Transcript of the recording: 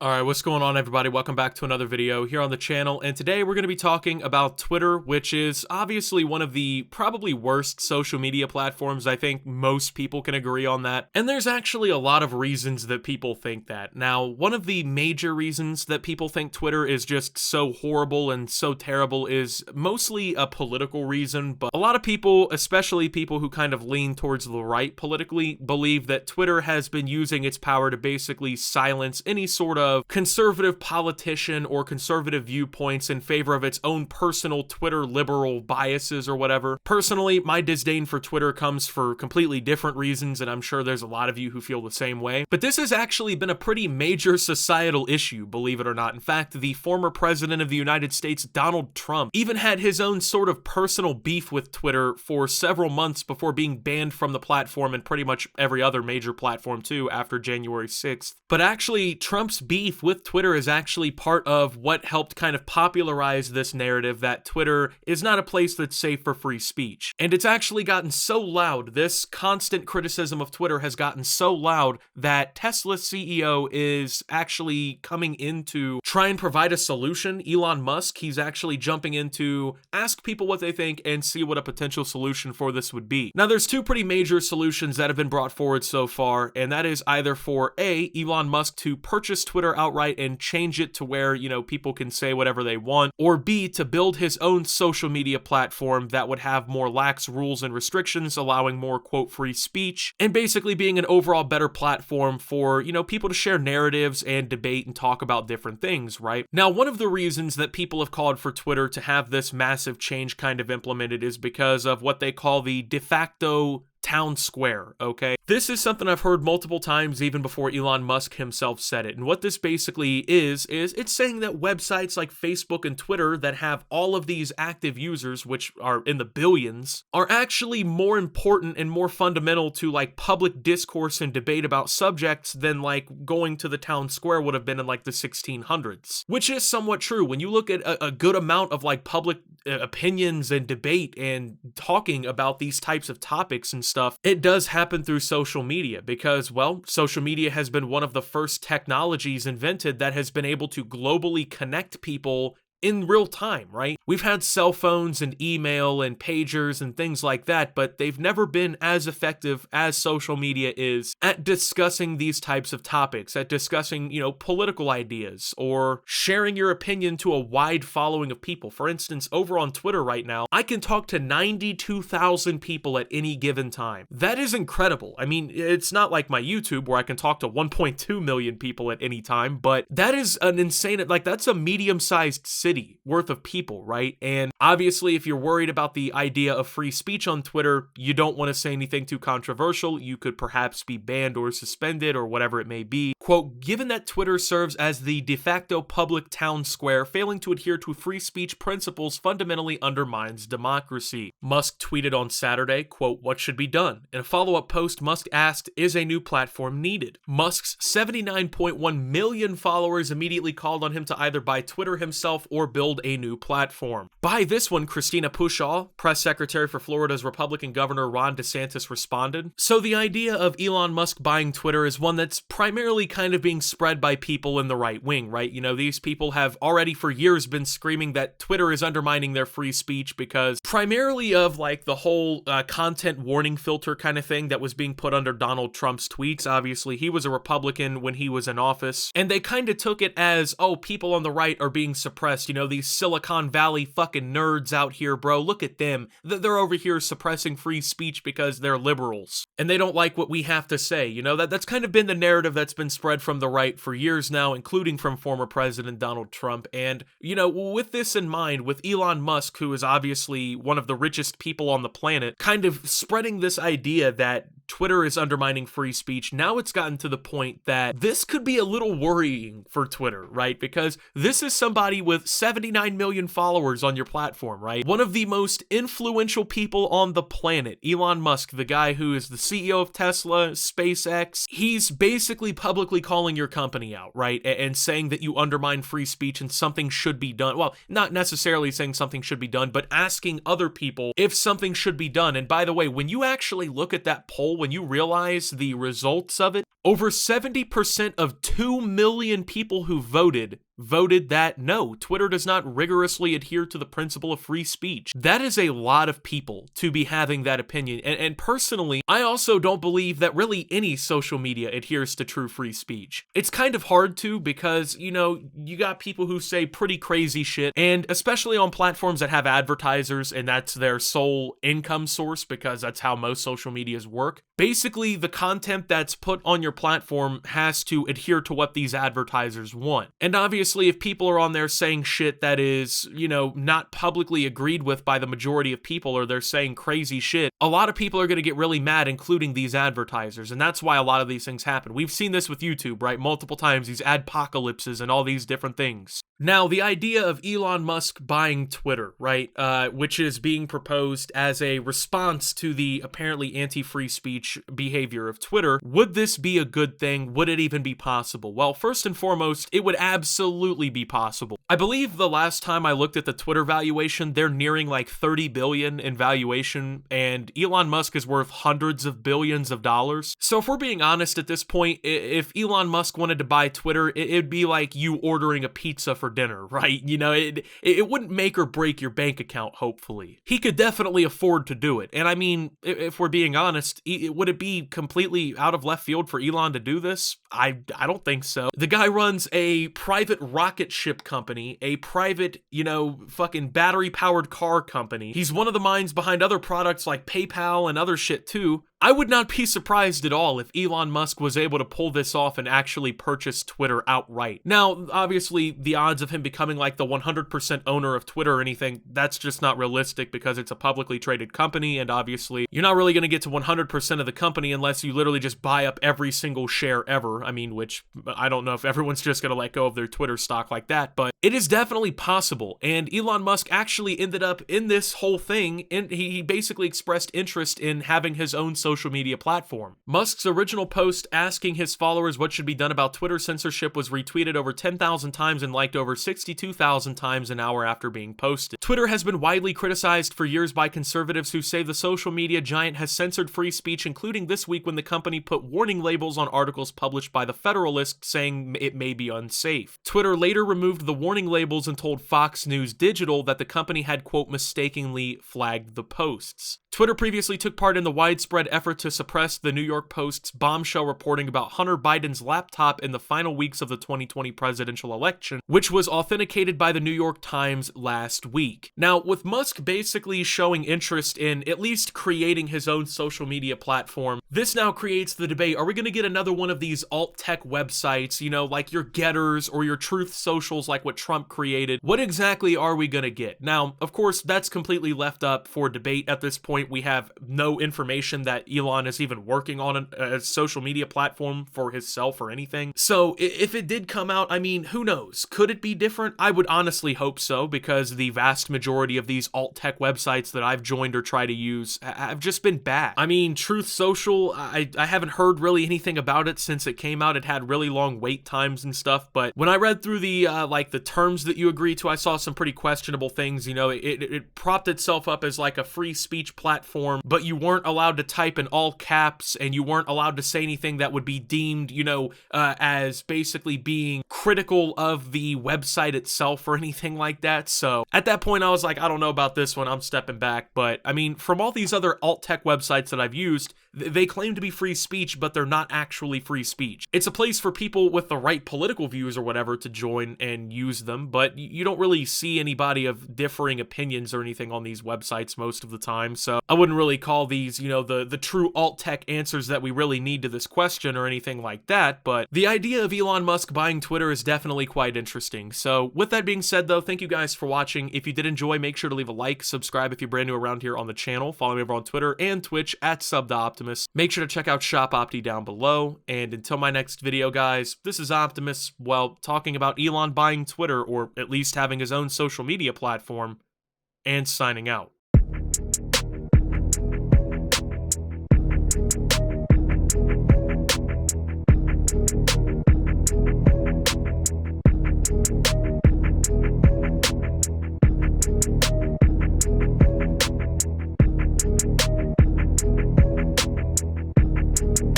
Alright, what's going on everybody? Welcome back to another video here on the channel, and today we're going to be talking about Twitter, which is obviously one of the probably worst social media platforms. I think most people can agree on that, and there's actually a lot of reasons that people think that. Now, one of the major reasons that people think Twitter is just so horrible and so terrible is mostly a political reason, but a lot of people, especially people who kind of lean towards the right politically, believe that Twitter has been using its power to basically silence any sort of conservative politician or conservative viewpoints in favor of its own personal Twitter liberal biases or whatever. Personally, my disdain for Twitter comes for completely different reasons, and I'm sure there's a lot of you who feel the same way. But this has actually been a pretty major societal issue, believe it or not. In fact, the former president of the United States, Donald Trump, even had his own sort of personal beef with Twitter for several months before being banned from the platform and pretty much every other major platform too after January 6th. But actually, Trump's beef with Twitter is actually part of what helped kind of popularize this narrative that Twitter is not a place that's safe for free speech. And it's actually gotten so loud, this constant criticism of Twitter has gotten so loud that Tesla's CEO is actually coming in to try and provide a solution. Elon Musk, he's actually jumping in to ask people what they think and see what a potential solution for this would be. Now, there's two pretty major solutions that have been brought forward so far, and that is either for A, Elon Musk to purchase Twitter outright and change it to where, people can say whatever they want, or B, to build his own social media platform that would have more lax rules and restrictions, allowing more quote free speech, and basically being an overall better platform for, people to share narratives and debate and talk about different things, right? Now, one of the reasons that people have called for Twitter to have this massive change kind of implemented is because of what they call the de facto town square, okay? This is something I've heard multiple times even before Elon Musk himself said it. And what this basically is it's saying that websites like Facebook and Twitter that have all of these active users, which are in the billions, are actually more important and more fundamental to like public discourse and debate about subjects than like going to the town square would have been in like the 1600s. Which is somewhat true. When you look at a good amount of like public opinions and debate and talking about these types of topics and stuff, it does happen through social media because, well, social media has been one of the first technologies invented that has been able to globally connect people in real time, right? We've had cell phones and email and pagers and things like that, but they've never been as effective as social media is at discussing these types of topics, at discussing, political ideas or sharing your opinion to a wide following of people. For instance, over on Twitter right now, I can talk to 92,000 people at any given time. That is incredible. I mean, it's not like my YouTube where I can talk to 1.2 million people at any time, but that is an insane, like that's a medium-sized city worth of people, right? And obviously, if you're worried about the idea of free speech on Twitter, you don't want to say anything too controversial. You could perhaps be banned or suspended or whatever it may be. Quote, given that Twitter serves as the de facto public town square, failing to adhere to free speech principles fundamentally undermines democracy. Musk tweeted on Saturday, quote, what should be done? In a follow-up post, Musk asked, is a new platform needed? Musk's 79.1 million followers immediately called on him to either buy Twitter himself or build a new platform. By this one, Christina Pushaw, press secretary for Florida's Republican Governor Ron DeSantis, responded. So the idea of Elon Musk buying Twitter is one that's primarily kind of being spread by people in the right wing, right? These people have already for years been screaming that Twitter is undermining their free speech because primarily of like the whole content warning filter kind of thing that was being put under Donald Trump's tweets. Obviously, he was a Republican when he was in office, and they kind of took it as, oh, people on the right are being suppressed. These Silicon Valley fucking nerds out here, bro, look at them. They're over here suppressing free speech because they're liberals and they don't like what we have to say. That's kind of been the narrative that's been spread from the right for years now, including from former President Donald Trump. And, with this in mind, with Elon Musk, who is obviously one of the richest people on the planet, kind of spreading this idea that Twitter is undermining free speech, now it's gotten to the point that this could be a little worrying for Twitter, right? Because this is somebody with 79 million followers on your platform, right? One of the most influential people on the planet, Elon Musk, the guy who is the CEO of Tesla, SpaceX, he's basically publicly calling your company out, right? And saying that you undermine free speech and something should be done. Well, not necessarily saying something should be done, but asking other people if something should be done. And by the way, when you actually look at that poll, when you realize the results of it, over 70% of 2 million people who voted that no, Twitter does not rigorously adhere to the principle of free speech. That is a lot of people to be having that opinion. And personally, I also don't believe that really any social media adheres to true free speech. It's kind of hard to because, you know, you got people who say pretty crazy shit, and especially on platforms that have advertisers and that's their sole income source because that's how most social medias work. Basically, the content that's put on your platform has to adhere to what these advertisers want. And obviously, if people are on there saying shit that is, you know, not publicly agreed with by the majority of people, or they're saying crazy shit, a lot of people are going to get really mad, including these advertisers. And that's why a lot of these things happen. We've seen this with YouTube, right? Multiple times, these adpocalypses and all these different things. Now, the idea of Elon Musk buying Twitter, right, which is being proposed as a response to the apparently anti-free speech behavior of Twitter, would this be a good thing? Would it even be possible? Well, first and foremost, it would absolutely be possible. I believe the last time I looked at the Twitter valuation, they're nearing like 30 billion in valuation, and Elon Musk is worth hundreds of billions of dollars. So if we're being honest at this point, if Elon Musk wanted to buy Twitter, it'd be like you ordering a pizza for dinner, right? You know, it wouldn't make or break your bank account, hopefully. He could definitely afford to do it. And I mean, if we're being honest, would it be completely out of left field for Elon to do this? I don't think so. The guy runs a private rocket ship company, a private, you know, fucking battery-powered car company. He's one of the minds behind other products like PayPal and other shit too. I would not be surprised at all if Elon Musk was able to pull this off and actually purchase Twitter outright. Now, obviously, the odds of him becoming like the 100% owner of Twitter or anything, that's just not realistic because it's a publicly traded company, and obviously, you're not really going to get to 100% of the company unless you literally just buy up every single share ever. I mean, which I don't know if everyone's just going to let go of their Twitter stock like that, but it is definitely possible, and Elon Musk actually ended up in this whole thing, and he basically expressed interest in having his own social media platform. Musk's original post asking his followers what should be done about Twitter censorship was retweeted over 10,000 times and liked over 62,000 times an hour after being posted. Twitter has been widely criticized for years by conservatives who say the social media giant has censored free speech, including this week when the company put warning labels on articles published by The Federalist saying it may be unsafe. Twitter later removed the warning labels and told Fox News Digital that the company had, quote, mistakenly flagged the posts. Twitter previously took part in the widespread effort to suppress the New York Post's bombshell reporting about Hunter Biden's laptop in the final weeks of the 2020 presidential election, which was authenticated by the New York Times last week. Now, with Musk basically showing interest in at least creating his own social media platform, this now creates the debate, are we going to get another one of these alt-tech websites, you know, like your Getters or your Truth Socials like what Trump created? What exactly are we going to get? Now, of course, that's completely left up for debate at this point. We have no information that Elon is even working on a social media platform for himself or anything. So if it did come out, I mean, who knows? Could it be different? I would honestly hope so, because the vast majority of these alt-tech websites that I've joined or try to use have just been bad. I mean, Truth Social, I haven't heard really anything about it since it came out. It had really long wait times and stuff, but when I read through the like the terms that you agree to, I saw some pretty questionable things. You know, it propped itself up as like a free speech platform, but you weren't allowed to type in all caps, and you weren't allowed to say anything that would be deemed, you know, as basically being critical of the website itself or anything like that. So at that point, I was like, I don't know about this one, I'm stepping back. But I mean, from all these other alt-tech websites that I've used, they claim to be free speech, but they're not actually free speech. It's a place for people with the right political views or whatever to join and use them, but you don't really see anybody of differing opinions or anything on these websites most of the time. So I wouldn't really call these, you know, the true alt-tech answers that we really need to this question or anything like that. But the idea of Elon Musk buying Twitter is definitely quite interesting. So with that being said, though, thank you guys for watching. If you did enjoy, make sure to leave a like, subscribe if you're brand new around here on the channel, follow me over on Twitter and Twitch at @SubTheOptimus. Make sure to check out Shop Opti down below. And until my next video, guys, this is Optimus, well, talking about Elon buying Twitter, or at least having his own social media platform, and signing out.